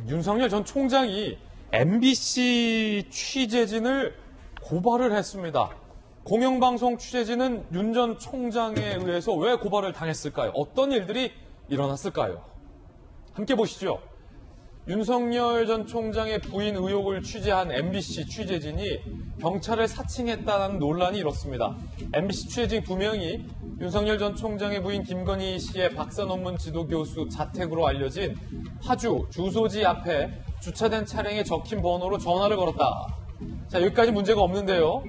윤석열 전 총장이 MBC 취재진을 고발을 했습니다. 공영방송 취재진은 윤 전 총장에 의해서 왜 고발을 당했을까요? 어떤 일들이 일어났을까요? 함께 보시죠. 윤석열 전 총장의 부인 의혹을 취재한 MBC 취재진이 경찰을 사칭했다는 논란이 일었습니다. MBC 취재진 2명이 윤석열 전 총장의 부인 김건희 씨의 박사 논문 지도 교수 자택으로 알려진 파주 주소지 앞에 주차된 차량에 적힌 번호로 전화를 걸었다. 자, 여기까지 문제가 없는데요.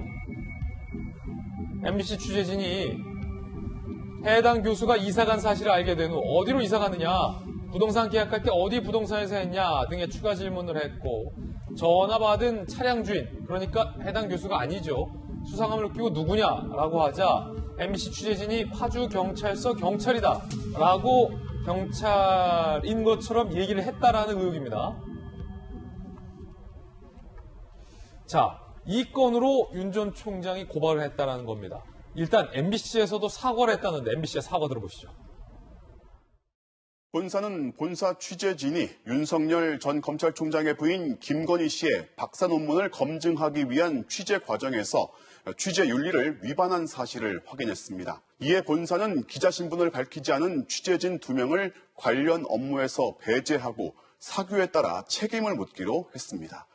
MBC 취재진이 해당 교수가 이사간 사실을 알게 된 후 어디로 이사가느냐, 부동산 계약할 때 어디 부동산에서 했냐 등의 추가 질문을 했고, 전화 받은 차량 주인, 그러니까 해당 교수가 아니죠, 수상함을 끼고 누구냐라고 하자 MBC 취재진이 파주경찰서 경찰이다 라고 경찰인 것처럼 얘기를 했다라는 의혹입니다. 자, 이 건으로 윤 전 총장이 고발을 했다라는 겁니다. 일단 MBC에서도 사과를 했다는데 MBC의 사과 들어보시죠. 본사는 본사 취재진이 윤석열 전 검찰총장의 부인 김건희 씨의 박사 논문을 검증하기 위한 취재 과정에서 취재 윤리를 위반한 사실을 확인했습니다. 이에 본사는 기자 신분을 밝히지 않은 취재진 2명을 관련 업무에서 배제하고 사규에 따라 책임을 묻기로 했습니다.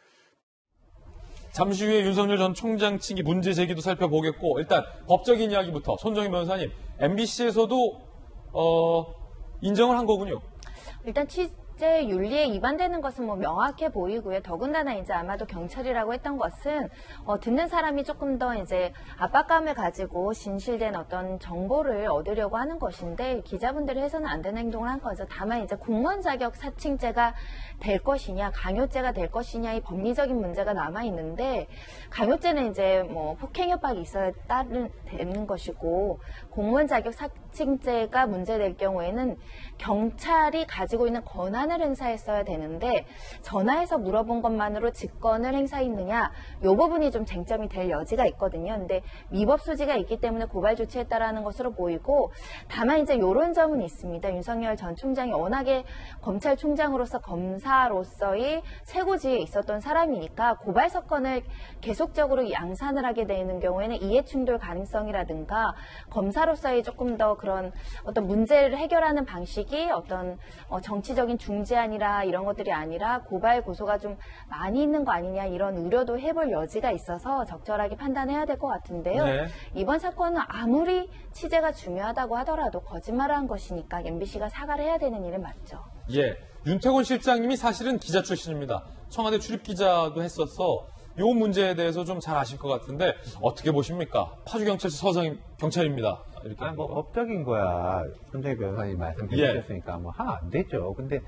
잠시 후에 윤석열 전 총장 측의 문제 제기도 살펴보겠고, 일단 법적인 이야기부터 손정희 변호사님, MBC에서도 인정을 한 거군요. 일단 취재 윤리에 위반되는 것은 뭐 명확해 보이고요. 더군다나 이제 아마도 경찰이라고 했던 것은 듣는 사람이 조금 더 이제 압박감을 가지고 진실된 어떤 정보를 얻으려고 하는 것인데, 기자분들이 해서는 안 되는 행동을 한 거죠. 다만 이제 공무원 자격 사칭죄가 될 것이냐, 강요죄가 될 것이냐, 이 법리적인 문제가 남아 있는데, 강요죄는 이제 뭐 폭행 협박이 있어야 되는 것이고, 공무원 자격 사칭죄가 문제될 경우에는 경찰이 가지고 있는 권한을 행사했어야 되는데, 전화해서 물어본 것만으로 직권을 행사했느냐, 이 부분이 좀 쟁점이 될 여지가 있거든요. 근데 위법 소지가 있기 때문에 고발 조치했다라는 것으로 보이고, 다만 이제 이런 점은 있습니다. 윤석열 전 총장이 워낙에 검찰총장으로서 검사로서의 최고지에 있었던 사람이니까 고발 사건을 계속적으로 양산을 하게 되는 경우에는 이해충돌 가능성이라든가 검사로서의 조금 더 그런 어떤 문제를 해결하는 방식이 어떤 정치적인 중재안이라 이런 것들이 아니라 고발 고소가 좀 많이 있는 거 아니냐, 이런 우려도 해볼 여지가 있어서 적절하게 판단해야 될 것 같은데요. 네. 이번 사건은 아무리 취재가 중요하다고 하더라도 거짓말을 한 것이니까 MBC가 사과를 해야 되는 일은 맞죠. 예, 윤태곤 실장님이 사실은 기자 출신입니다. 청와대 출입기자도 했어서 이 문제에 대해서 좀 잘 아실 것 같은데 어떻게 보십니까? 파주경찰서 서장 경찰입니다. 이렇게. 뭐 법적인 거야. 손정희 변호사님 말씀해 주셨으니까 뭐 하면 안 되죠. 근데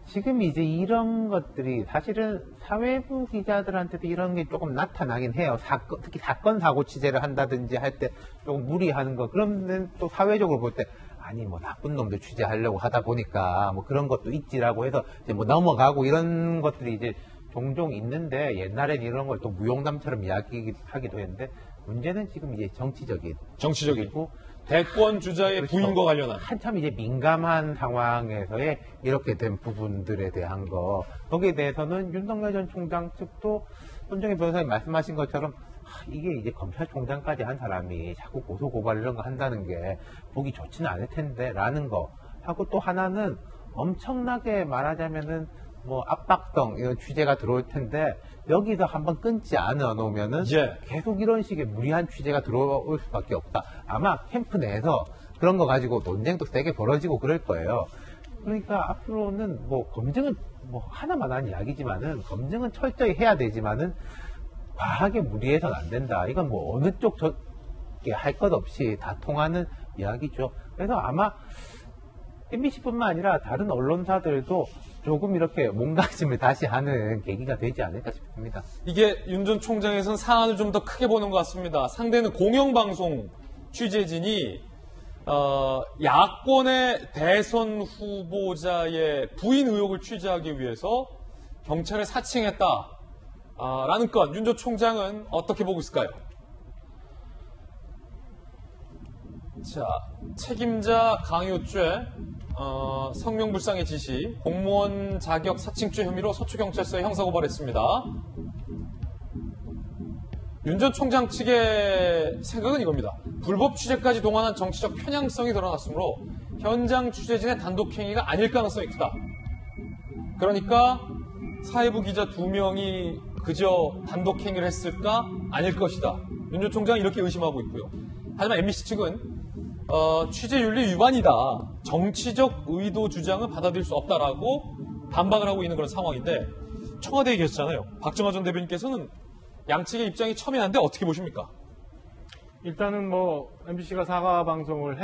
지금 이제 이런 것들이 사실은 사회부 기자들한테도 이런 게 조금 나타나긴 해요. 특히 사건 사고 취재를 한다든지 할 때 조금 무리하는 거. 그러면 또 사회적으로 볼 때 아니 뭐 나쁜 놈들 취재하려고 하다 보니까 뭐 그런 것도 있지라고 해서 이제 뭐 넘어가고 이런 것들이 이제 종종 있는데, 옛날엔 이런 걸 또 무용담처럼 이야기하기도 했는데, 문제는 지금 이제 정치적이고 대권 주자의 그렇죠. 부인과 관련한 한참 이제 민감한 상황에서의 이렇게 된 부분들에 대한 거, 거기에 대해서는 윤석열 전 총장 측도 손정희 변호사님 말씀하신 것처럼 이게 이제 검찰총장까지 한 사람이 자꾸 고소고발 이런 거 한다는 게 보기 좋지는 않을 텐데 라는 거 하고, 또 하나는 엄청나게 말하자면은 뭐 압박성 이런 취재가 들어올 텐데, 여기서 한번 끊지 않아 놓으면은 계속 이런 식의 무리한 취재가 들어올 수밖에 없다. 아마 캠프 내에서 그런 거 가지고 논쟁도 세게 벌어지고 그럴 거예요. 그러니까 앞으로는 뭐 검증은 뭐 하나만 한 이야기지만은, 검증은 철저히 해야 되지만은 과하게 무리해서는 안 된다. 이건 뭐 어느 쪽 할 것 없이 다 통하는 이야기죠. 그래서 아마 MBC뿐만 아니라 다른 언론사들도 조금 이렇게 몸가짐을 다시 하는 계기가 되지 않을까 싶습니다. 이게 윤 전 총장에서는 사안을 좀 더 크게 보는 것 같습니다. 상대는 공영방송 취재진이 야권의 대선 후보자의 부인 의혹을 취재하기 위해서 경찰을 사칭했다라는 건 윤 전 총장은 어떻게 보고 있을까요? 자, 책임자 강요죄, 성명불상의 지시, 공무원 자격 사칭죄 혐의로 서초경찰서에 형사고발했습니다. 윤 전 총장 측의 생각은 이겁니다. 불법 취재까지 동원한 정치적 편향성이 드러났으므로 현장 취재진의 단독행위가 아닐 가능성이 크다. 그러니까 사회부 기자 2명이 그저 단독행위를 했을까? 아닐 것이다. 윤 전 총장은 이렇게 의심하고 있고요. 하지만 MBC 측은 취재윤리 위반이다. 정치적 의도 주장은 받아들일 수 없다라고 반박을 하고 있는 그런 상황인데 청와대에 계셨잖아요. 박정화 전 대변인께서는 양측의 입장이 첨예한데 어떻게 보십니까? 일단은 뭐 MBC가 사과 방송을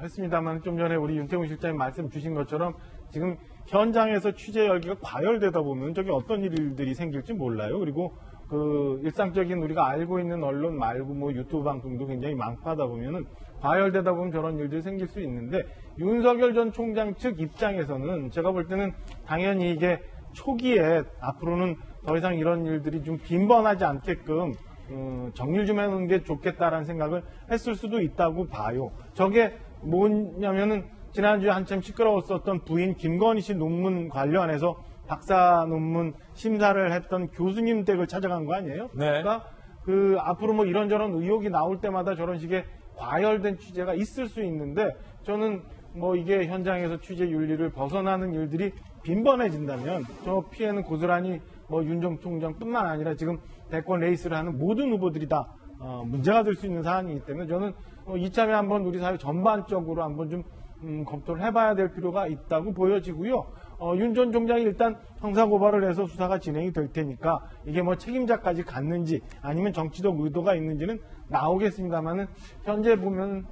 했습니다만 좀 전에 우리 윤태훈 실장님 말씀 주신 것처럼 지금 현장에서 취재 열기가 과열되다 보면 저기 어떤 일들이 생길지 몰라요. 그리고 그 일상적인 우리가 알고 있는 언론 말고 뭐 유튜브 방송도 굉장히 많고 하다 보면은 과열되다 보면 저런 일들이 생길 수 있는데 윤석열 전 총장 측 입장에서는 제가 볼 때는 당연히 이게 초기에 앞으로는 더 이상 이런 일들이 좀 빈번하지 않게끔 정리를 좀 해놓는 게 좋겠다라는 생각을 했을 수도 있다고 봐요. 저게 뭐냐면은 지난주에 한참 시끄러웠었던 부인 김건희 씨 논문 관련해서 박사 논문 심사를 했던 교수님 댁을 찾아간 거 아니에요? 네. 그러니까 그 앞으로 뭐 이런저런 의혹이 나올 때마다 저런 식의 과열된 취재가 있을 수 있는데 저는 뭐 이게 현장에서 취재 윤리를 벗어나는 일들이 빈번해진다면 저 피해는 고스란히 뭐 윤 전 총장뿐만 아니라 지금 대권 레이스를 하는 모든 후보들이 다 문제가 될 수 있는 사안이기 때문에 저는 이참에 한번 우리 사회 전반적으로 한번 좀 검토를 해봐야 될 필요가 있다고 보여지고요. 윤 전 총장이 일단 형사고발을 해서 수사가 진행이 될 테니까 이게 뭐 책임자까지 갔는지 아니면 정치적 의도가 있는지는 나오겠습니다만은 현재 보면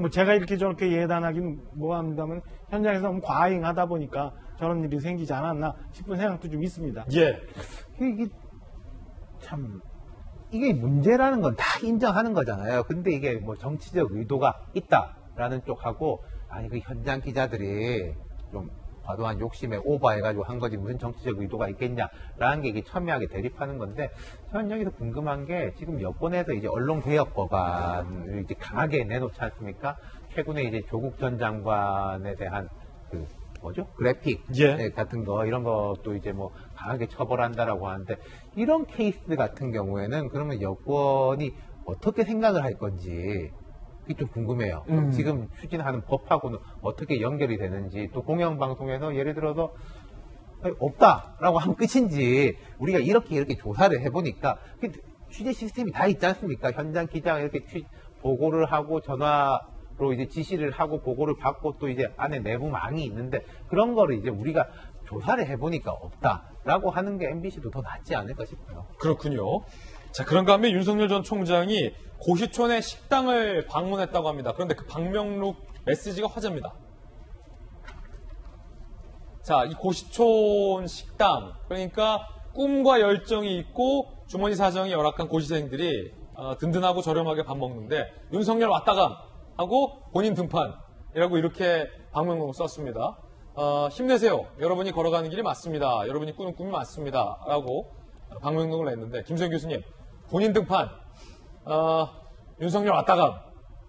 뭐 제가 이렇게 저렇게 예단하긴 뭐합니다만 현장에서 너무 과잉하다 보니까 저런 일이 생기지 않았나 싶은 생각도 좀 있습니다. 예. 이게 참 이게 문제라는 건 다 인정하는 거잖아요. 근데 이게 뭐 정치적 의도가 있다라는 쪽하고 아니 그 현장 기자들이 좀 과도한 욕심에 오버해가지고 한 거지 무슨 정치적 의도가 있겠냐라는 게 이게 첨예하게 대립하는 건데 저는 여기서 궁금한 게 지금 여권에서 이제 언론개혁법안을 이제 강하게 내놓지 않습니까? 최근에 이제 조국 전 장관에 대한 그 뭐죠? 그래픽 예. 같은 거 이런 것도 이제 뭐 강하게 처벌한다라고 하는데 이런 케이스 같은 경우에는 그러면 여권이 어떻게 생각을 할 건지 그게 좀 궁금해요. 지금 추진하는 법하고는 어떻게 연결이 되는지 또 공영방송에서 예를 들어서 없다라고 하면 끝인지 우리가 이렇게 조사를 해보니까 취재 시스템이 다 있지 않습니까? 현장 기자가 이렇게 보고를 하고 전화로 이제 지시를 하고 보고를 받고 또 이제 안에 내부망이 있는데 그런 거를 이제 우리가 조사를 해보니까 없다라고 하는 게 MBC도 더 낫지 않을까 싶어요. 그렇군요. 자, 그런가 하면 윤석열 전 총장이 고시촌의 식당을 방문했다고 합니다. 그런데 그 방명록 메시지가 화제입니다. 자, 이 고시촌 식당, 그러니까 꿈과 열정이 있고 주머니 사정이 열악한 고시생들이 든든하고 저렴하게 밥 먹는데 윤석열 왔다감 하고 본인 등판이라고 이렇게 방명록을 썼습니다. 힘내세요. 여러분이 걸어가는 길이 맞습니다. 여러분이 꾸는 꿈이 맞습니다. 라고 방명록을 냈는데 김소영 교수님, 본인 등판, 윤석열 왔다감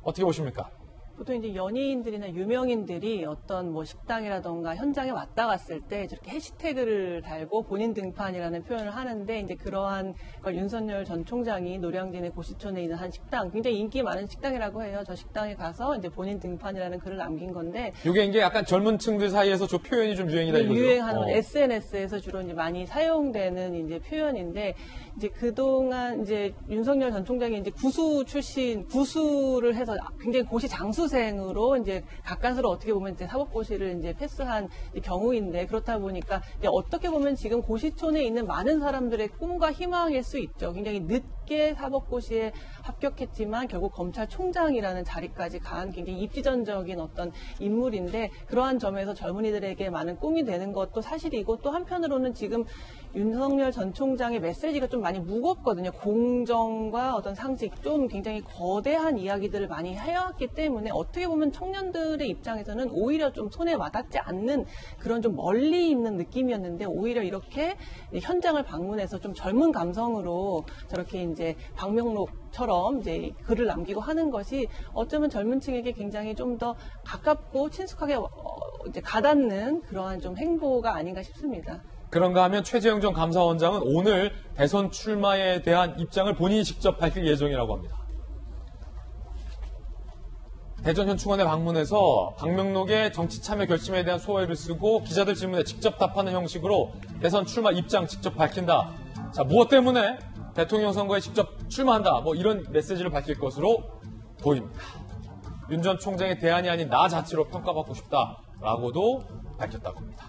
어떻게 보십니까? 보통 이제 연예인들이나 유명인들이 어떤 뭐 식당이라던가 현장에 왔다 갔을 때 저렇게 해시태그를 달고 본인 등판이라는 표현을 하는데 이제 그러한 걸 윤석열 전 총장이 노량진의 고시촌에 있는 한 식당, 굉장히 인기 많은 식당이라고 해요. 저 식당에 가서 이제 본인 등판이라는 글을 남긴 건데 이게 이제 약간 젊은 층들 사이에서 저 표현이 좀 유행이다 이거죠. 유행하는 SNS에서 주로 이제 많이 사용되는 이제 표현인데 이제 그동안 이제 윤석열 전 총장이 이제 구수를 해서 굉장히 고시 장수생으로 이제 가까스로 어떻게 보면 이제 사법고시를 이제 패스한 경우인데 그렇다 보니까 이제 어떻게 보면 지금 고시촌에 있는 많은 사람들의 꿈과 희망일 수 있죠. 굉장히 늦게 사법고시에 합격했지만 결국 검찰총장이라는 자리까지 간 굉장히 입지전적인 어떤 인물인데 그러한 점에서 젊은이들에게 많은 꿈이 되는 것도 사실이고 또 한편으로는 지금 윤석열 전 총장의 메시지가 좀 많이 무겁거든요. 공정과 어떤 상식, 좀 굉장히 거대한 이야기들을 많이 해왔기 때문에 어떻게 보면 청년들의 입장에서는 오히려 좀 손에 와닿지 않는 그런 좀 멀리 있는 느낌이었는데 오히려 이렇게 현장을 방문해서 좀 젊은 감성으로 저렇게 이제 방명록처럼 이제 글을 남기고 하는 것이 어쩌면 젊은 층에게 굉장히 좀 더 가깝고 친숙하게 이제 가닿는 그러한 좀 행보가 아닌가 싶습니다. 그런가 하면 최재형 전 감사원장은 오늘 대선 출마에 대한 입장을 본인이 직접 밝힐 예정이라고 합니다. 대전 현충원에 방문해서 방명록에 정치 참여 결심에 대한 소회를 쓰고 기자들 질문에 직접 답하는 형식으로 대선 출마 입장 직접 밝힌다. 자, 무엇 때문에 대통령 선거에 직접 출마한다. 뭐 이런 메시지를 밝힐 것으로 보입니다. 윤 전 총장의 대안이 아닌 나 자체로 평가받고 싶다라고도 밝혔다고 합니다.